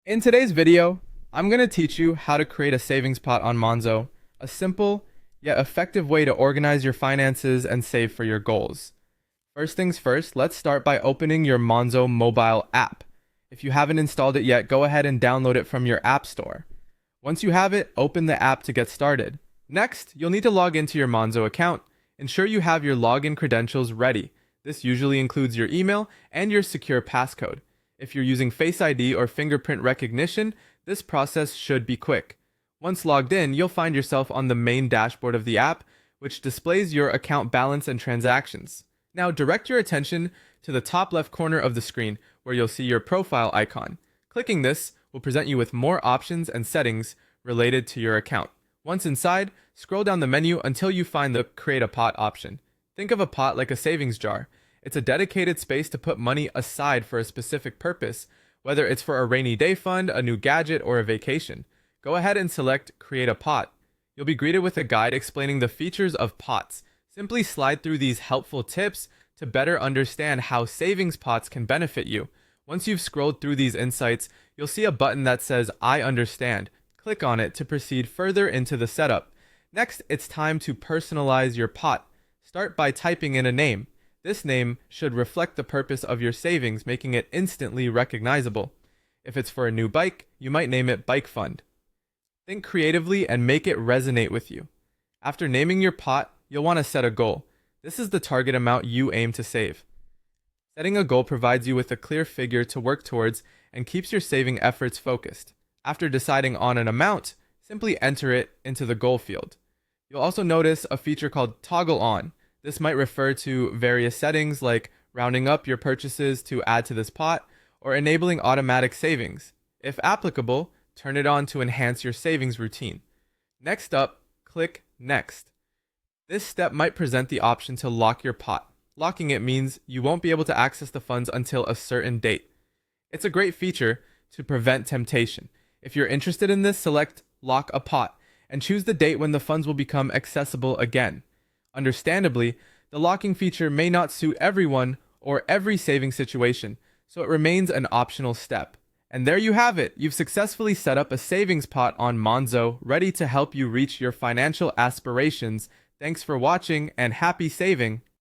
In today's video, I'm going to teach you how to create a savings pot on Monzo, a simple yet effective way to organize your finances and save for your goals. First things first, let's start by opening your Monzo mobile app. If you haven't installed it yet, go ahead and download it from your app store. Once you have it, open the app to get started. Next, you'll need to log into your Monzo account. Ensure you have your login credentials ready. This usually includes your email and your secure passcode. If you're using Face ID or fingerprint recognition, this process should be quick. Once logged in, you'll find yourself on the main dashboard of the app, which displays your account balance and transactions. Now direct your attention to the top left corner of the screen where you'll see your profile icon. Clicking this will present you with more options and settings related to your account. Once inside, scroll down the menu until you find the Create a Pot option. Think of a pot like a savings jar. It's a dedicated space to put money aside for a specific purpose, whether it's for a rainy day fund, a new gadget, or a vacation. Go ahead and select Create a Pot. You'll be greeted with a guide explaining the features of pots. Simply slide through these helpful tips to better understand how savings pots can benefit you. Once you've scrolled through these insights, you'll see a button that says I understand. Click on it to proceed further into the setup. Next, it's time to personalize your pot. Start by typing in a name. This name should reflect the purpose of your savings, making it instantly recognizable. If it's for a new bike, you might name it Bike Fund. Think creatively and make it resonate with you. After naming your pot, you'll want to set a goal. This is the target amount you aim to save. Setting a goal provides you with a clear figure to work towards and keeps your saving efforts focused. After deciding on an amount, simply enter it into the goal field. You'll also notice a feature called Toggle On. This might refer to various settings like rounding up your purchases to add to this pot or enabling automatic savings. If applicable, turn it on to enhance your savings routine. Next up, click Next. This step might present the option to lock your pot. Locking it means you won't be able to access the funds until a certain date. It's a great feature to prevent temptation. If you're interested in this, select Lock a Pot and choose the date when the funds will become accessible again. Understandably, the locking feature may not suit everyone or every saving situation, so it remains an optional step. And there you have it. You've successfully set up a savings pot on Monzo, ready to help you reach your financial aspirations. Thanks for watching and happy saving.